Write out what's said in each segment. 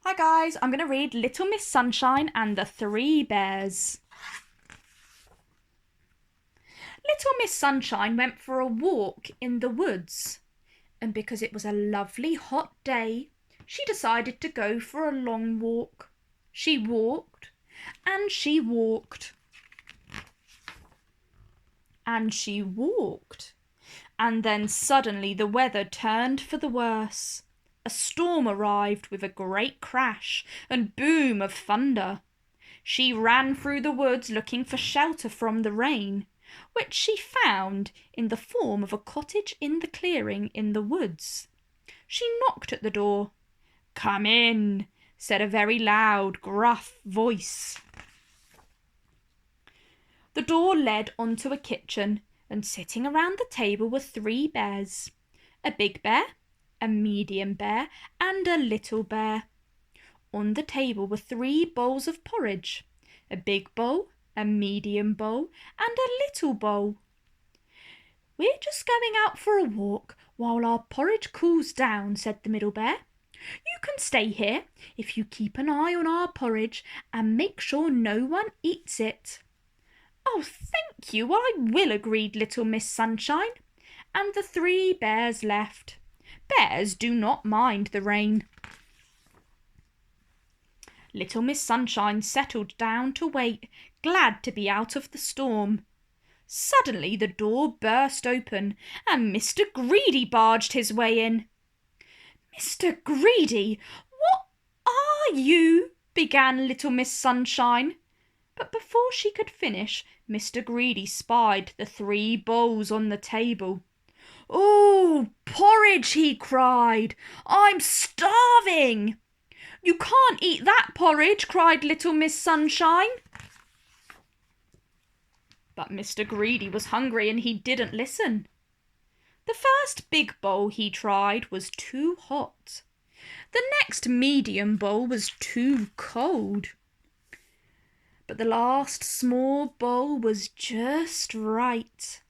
Hi guys, I'm going to read Little Miss Sunshine and the Three Bears. Little Miss Sunshine went for a walk in the woods, and because it was a lovely hot day, she decided to go for a long walk. She walked, and she walked, and she walked, and then suddenly the weather turned for the worse. A storm arrived with a great crash and boom of thunder. She ran through the woods looking for shelter from the rain, which she found in the form of a cottage in the clearing in the woods. She knocked at the door. "Come in," said a very loud, gruff voice. The door led onto a kitchen, and sitting around the table were three bears: a big bear, a medium bear, and a little bear. On the table were three bowls of porridge: a big bowl, a medium bowl, and a little bowl. "We're just going out for a walk while our porridge cools down," said the middle bear. "You can stay here if you keep an eye on our porridge and make sure no one eats it." "Oh, thank you, I will," agreed Little Miss Sunshine, and the three bears left. Bears do not mind the rain. Little Miss Sunshine settled down to wait, glad to be out of the storm. Suddenly the door burst open, and Mr. Greedy barged his way in. "Mr. Greedy, what are you?" began Little Miss Sunshine. But before she could finish, Mr. Greedy spied the three bowls on the table. "Oh, porridge!" he cried. "I'm starving." "You can't eat that porridge!" cried Little Miss Sunshine. But Mr. Greedy was hungry and he didn't listen. The first big bowl he tried was too hot. The next medium bowl was too cold. But the last small bowl was just right.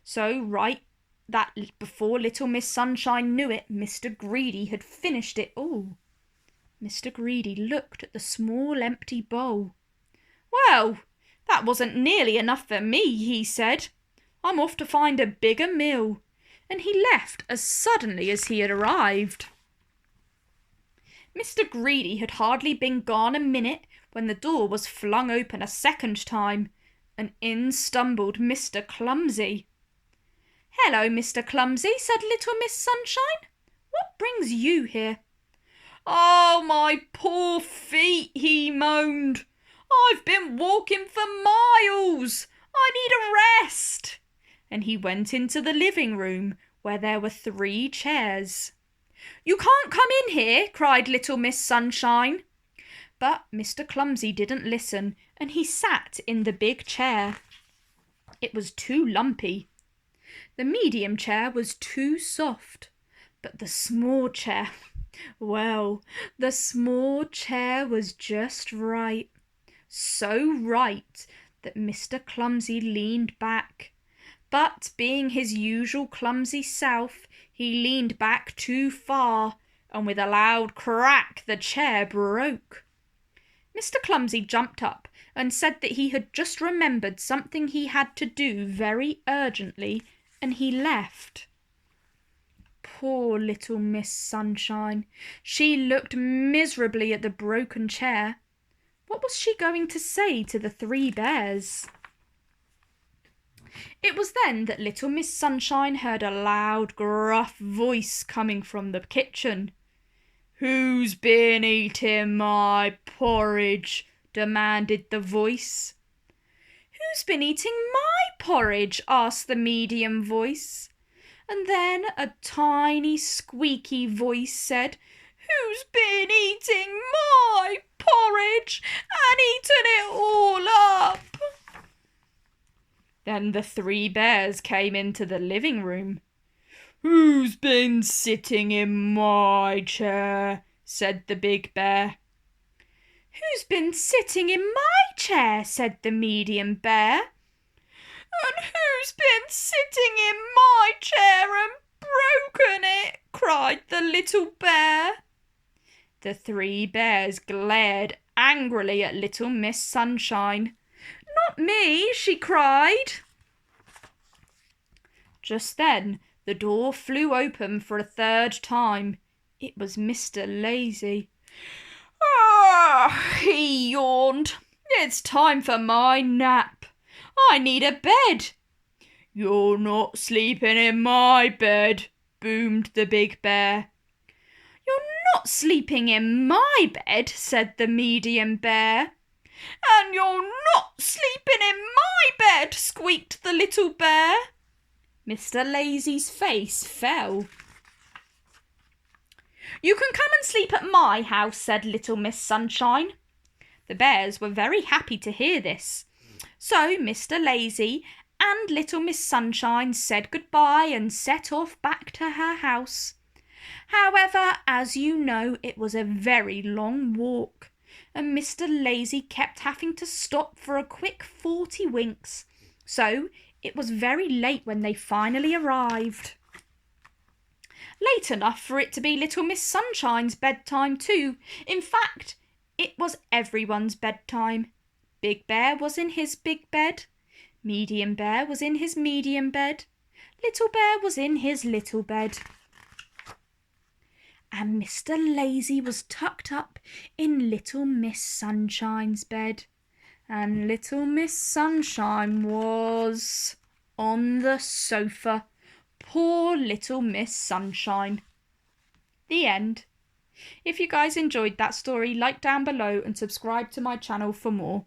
So right that before Little Miss Sunshine knew it, Mr. Greedy had finished it all. Mr. Greedy looked at the small empty bowl. "Well, that wasn't nearly enough for me," he said. "I'm off to find a bigger meal." And he left as suddenly as he had arrived. Mr. Greedy had hardly been gone a minute when the door was flung open a second time, and in stumbled Mr. Clumsy. "Hello, Mr. Clumsy," said Little Miss Sunshine. "What brings you here?" "Oh, my poor feet," he moaned. "I've been walking for miles. I need a rest." And he went into the living room where there were three chairs. "You can't come in here," cried Little Miss Sunshine. But Mr. Clumsy didn't listen, and he sat in the big chair. It was too lumpy. The medium chair was too soft, but the small chair, well, the small chair was just right. So right that Mr. Clumsy leaned back. But being his usual clumsy self, he leaned back too far, and with a loud crack the chair broke. Mr. Clumsy jumped up and said that he had just remembered something he had to do very urgently, and he left. Poor Little Miss Sunshine. She looked miserably at the broken chair. What was she going to say to the three bears? It was then that Little Miss Sunshine heard a loud, gruff voice coming from the kitchen. "Who's been eating my porridge?" demanded the voice. "Who's been eating my porridge?" asked the medium voice. And then a tiny, squeaky voice said, "Who's been eating my porridge and eaten it all up?" Then the three bears came into the living room. "Who's been sitting in my chair?" said the big bear. "Who's been sitting in my chair?" said the medium bear. "And who's been sitting in my chair and broken it?" cried the little bear. The three bears glared angrily at Little Miss Sunshine. "Not me!" she cried. Just then the door flew open for a third time. It was Mr. Lazy. "Ah!" he yawned. "It's time for my nap. I need a bed." "You're not sleeping in my bed," boomed the big bear. "You're not sleeping in my bed," said the medium bear. "And you're not sleeping in my bed," squeaked the little bear. Mr. Lazy's face fell. "You can come and sleep at my house," said Little Miss Sunshine. The bears were very happy to hear this. So Mr. Lazy and Little Miss Sunshine said goodbye and set off back to her house. However, as you know, it was a very long walk, and Mr. Lazy kept having to stop for a quick 40 winks. So it was very late when they finally arrived. Late enough for it to be Little Miss Sunshine's bedtime too. In fact, it was everyone's bedtime. Big Bear was in his big bed. Medium Bear was in his medium bed. Little Bear was in his little bed. And Mr. Lazy was tucked up in Little Miss Sunshine's bed. And Little Miss Sunshine was on the sofa. Poor Little Miss Sunshine. The end. If you guys enjoyed that story, like down below and subscribe to my channel for more.